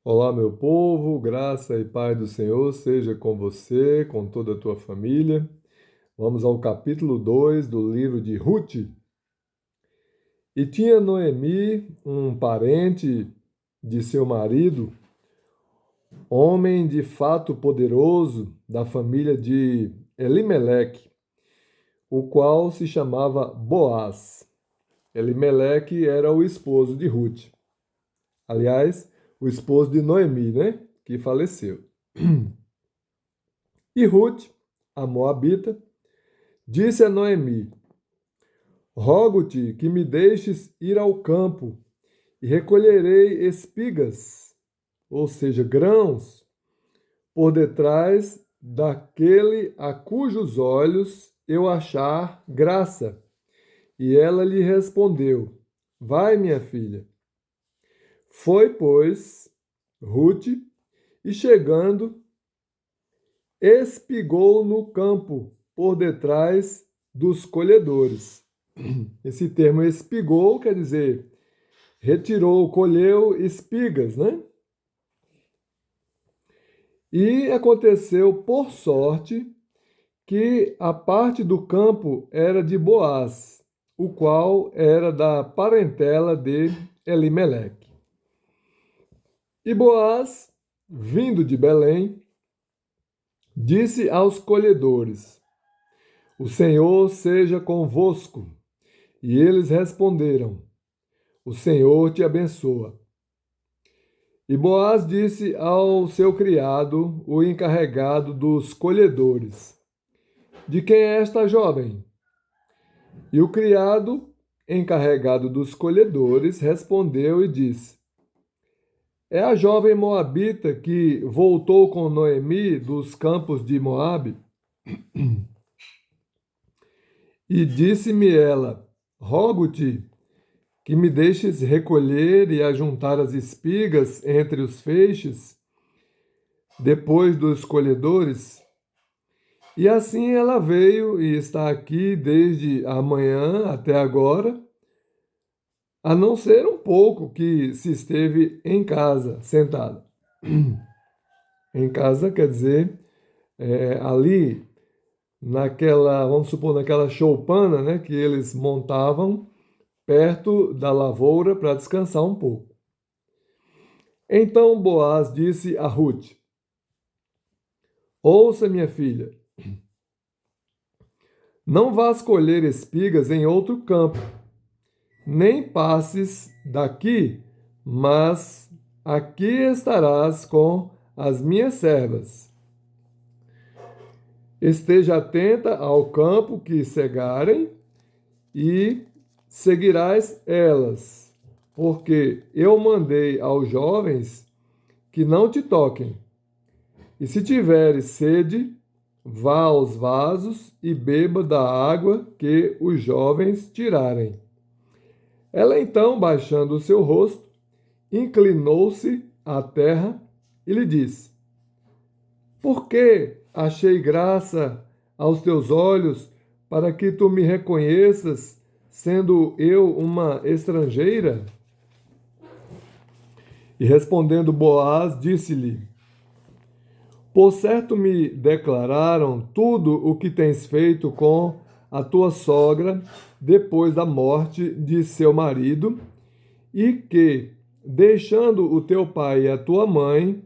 Olá, meu povo, graça e paz do Senhor seja com você, com toda a tua família. Vamos ao capítulo 2 do livro de Ruth. E tinha Noemi um parente de seu marido, homem de fato poderoso da família de Elimeleque, o qual se chamava Boaz. Elimeleque era o esposo de Ruth. Aliás, o esposo de Noemi, né? Que faleceu. E Ruth, a moabita, disse a Noemi: Rogo-te que me deixes ir ao campo e recolherei espigas, ou seja, grãos, por detrás daquele a cujos olhos eu achar graça. E ela lhe respondeu: Vai, minha filha. Foi, pois, Ruth, e chegando, espigou no campo por detrás dos colhedores. Esse termo espigou quer dizer retirou, colheu espigas, né? E aconteceu por sorte que a parte do campo era de Boaz, o qual era da parentela de Elimeleque. E Boaz, vindo de Belém, disse aos colhedores: O Senhor seja convosco. E eles responderam: O Senhor te abençoa. E Boaz disse ao seu criado, o encarregado dos colhedores: De quem é esta jovem? E o criado, encarregado dos colhedores, respondeu e disse: É a jovem moabita que voltou com Noemi dos campos de Moabe. E disse-me ela: Rogo-te que me deixes recolher e ajuntar as espigas entre os feixes, depois dos colhedores. E assim ela veio e está aqui desde amanhã até agora, a não ser um pouco que se esteve em casa, sentada. Em casa quer dizer ali naquela, vamos supor, naquela choupana, né, que eles montavam perto da lavoura para descansar um pouco. Então Boaz disse a Ruth: Ouça, minha filha, não vás colher espigas em outro campo, nem passes daqui, mas aqui estarás com as minhas servas. Esteja atenta ao campo que cegarem e seguirás elas, porque eu mandei aos jovens que não te toquem. E se tiveres sede, vá aos vasos e beba da água que os jovens tirarem. Ela então, baixando o seu rosto, inclinou-se à terra e lhe disse: Por que achei graça aos teus olhos para que tu me reconheças, sendo eu uma estrangeira? E respondendo Boaz, disse-lhe: Por certo me declararam tudo o que tens feito com a tua sogra depois da morte de seu marido, e que, deixando o teu pai e a tua mãe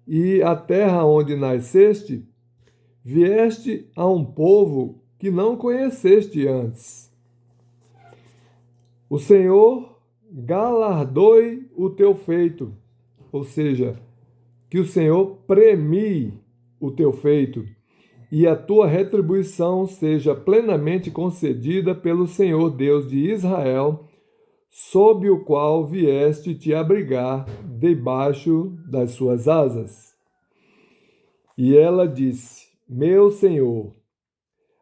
e a terra onde nasceste, vieste a um povo que não conheceste antes. O Senhor galardoe o teu feito, ou seja, que o Senhor premie o teu feito e a tua retribuição seja plenamente concedida pelo Senhor Deus de Israel, sob o qual vieste te abrigar debaixo das suas asas. E ela disse: Meu Senhor,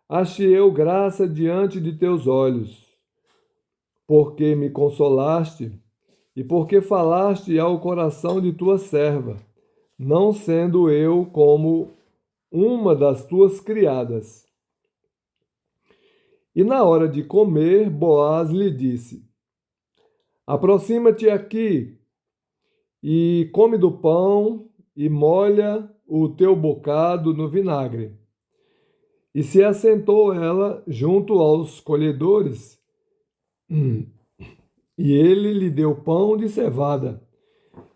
achei eu graça diante de teus olhos, porque me consolaste e porque falaste ao coração de tua serva, não sendo eu como uma das tuas criadas. E na hora de comer, Boaz lhe disse: Aproxima-te aqui e come do pão e molha o teu bocado no vinagre. E se assentou ela junto aos colhedores, e ele lhe deu pão de cevada,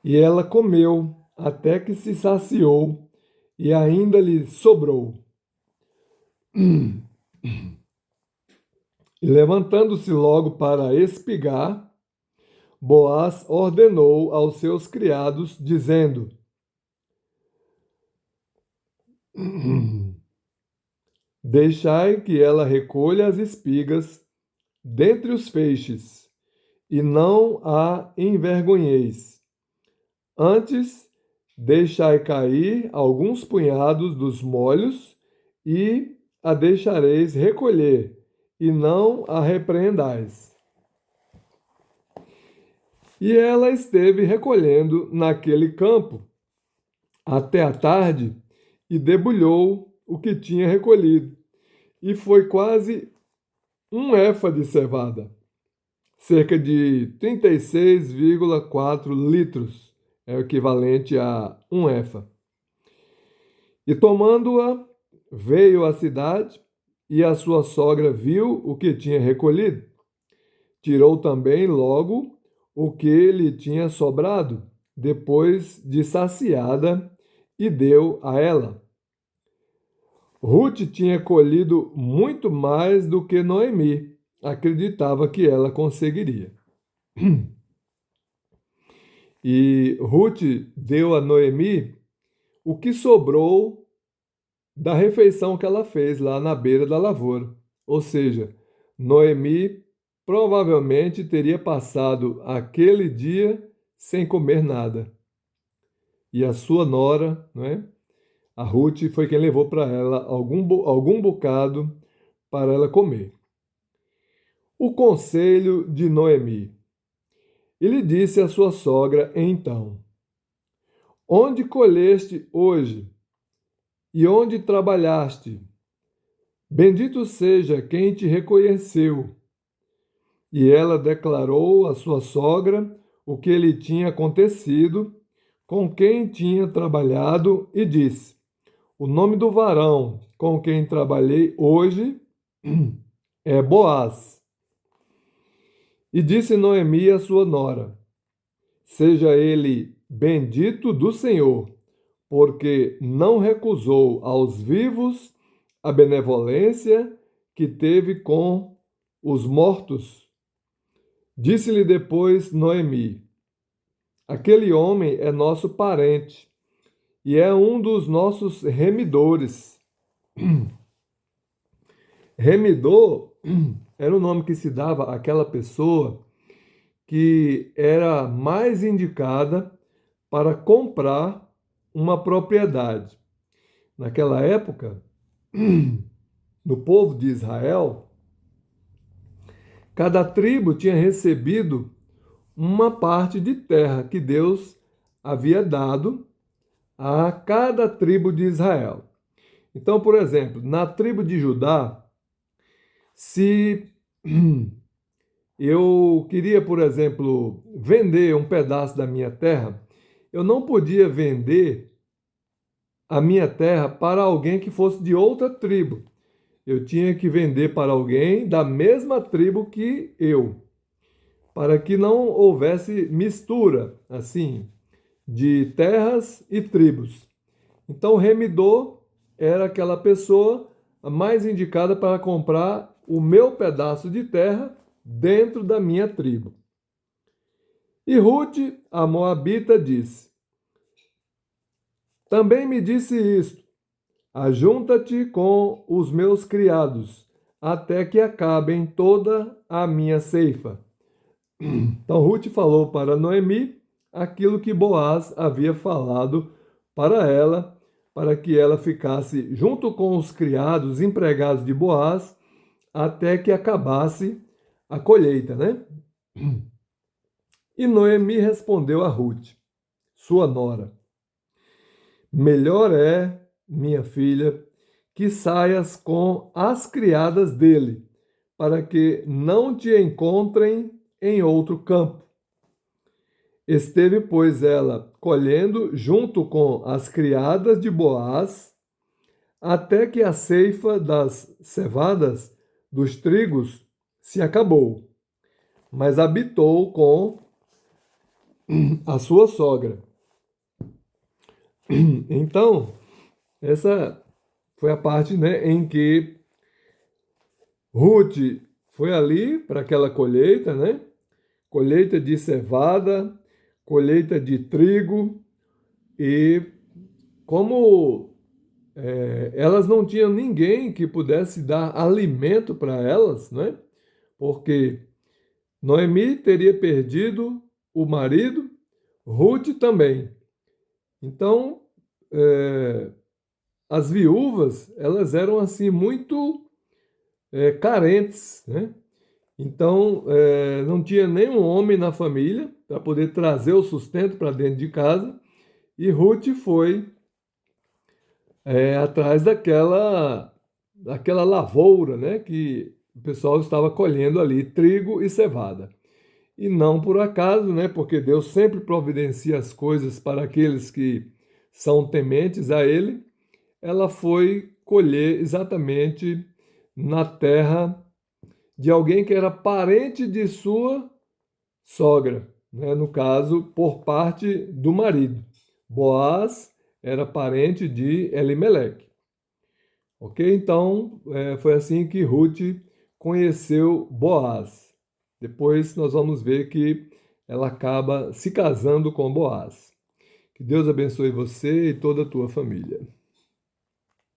e ela comeu até que se saciou, e ainda lhe sobrou. E levantando-se logo para espigar, Boaz ordenou aos seus criados, dizendo: Deixai que ela recolha as espigas dentre os feixes, e não a envergonheis. Antes, deixai cair alguns punhados dos molhos, e a deixareis recolher, e não a repreendais. E ela esteve recolhendo naquele campo até a tarde, e debulhou o que tinha recolhido, e foi quase um efa de cevada, cerca de 36,4 litros, é o equivalente a um efa. E tomando-a, veio à cidade, e a sua sogra viu o que tinha recolhido. Tirou também logo o que lhe tinha sobrado, depois de saciada, e deu a ela. Ruth tinha colhido muito mais do que Noemi acreditava que ela conseguiria. E Ruth deu a Noemi o que sobrou da refeição que ela fez lá na beira da lavoura. Ou seja, Noemi provavelmente teria passado aquele dia sem comer nada. E a sua nora, não é? A Ruth foi quem levou para ela algum bocado para ela comer. O conselho de Noemi. Ele disse à sua sogra então: Onde colheste hoje? E onde trabalhaste? Bendito seja quem te reconheceu. E ela declarou à sua sogra o que lhe tinha acontecido, com quem tinha trabalhado, e disse: O nome do varão com quem trabalhei hoje é Boaz. E disse Noemi à sua nora: Seja ele bendito do Senhor, porque não recusou aos vivos a benevolência que teve com os mortos. Disse-lhe depois Noemi: Aquele homem é nosso parente e é um dos nossos remidores. Remidor era o nome que se dava àquela pessoa que era mais indicada para comprar uma propriedade. Naquela época, no povo de Israel, cada tribo tinha recebido uma parte de terra que Deus havia dado a cada tribo de Israel. Então, por exemplo, na tribo de Judá, se eu queria, por exemplo, vender um pedaço da minha terra, eu não podia vender a minha terra para alguém que fosse de outra tribo. Eu tinha que vender para alguém da mesma tribo que eu, para que não houvesse mistura, assim, de terras e tribos. Então, o remidor era aquela pessoa mais indicada para comprar o meu pedaço de terra dentro da minha tribo. E Ruth, a moabita, disse: Também me disse isto: Ajunta-te com os meus criados, até que acabem toda a minha ceifa. Então Ruth falou para Noemi aquilo que Boaz havia falado para ela, para que ela ficasse junto com os criados empregados de Boaz até que acabasse a colheita, né? E Noemi respondeu a Ruth, sua nora: Melhor é, minha filha, que saias com as criadas dele, para que não te encontrem em outro campo. Esteve, pois, ela colhendo junto com as criadas de Boaz, até que a ceifa das cevadas dos trigos se acabou, mas habitou com a sua sogra. Então, essa foi a parte, né, em que Ruth foi ali para aquela colheita, né? Colheita de cevada, colheita de trigo, e como elas não tinham ninguém que pudesse dar alimento para elas, né? Porque Noemi teria perdido o marido, Ruth também. Então, as viúvas, elas eram assim muito carentes, né? Então, não tinha nenhum homem na família para poder trazer o sustento para dentro de casa, e Ruth foi atrás daquela lavoura, né, que o pessoal estava colhendo ali, trigo e cevada. E não por acaso, né, porque Deus sempre providencia as coisas para aqueles que são tementes a Ele. Ela foi colher exatamente na terra de alguém que era parente de sua sogra, né, no caso, por parte do marido. Boaz era parente de Elimeleque. Ok? Então, foi assim que Ruth conheceu Boaz. Depois nós vamos ver que ela acaba se casando com Boaz. Que Deus abençoe você e toda a tua família.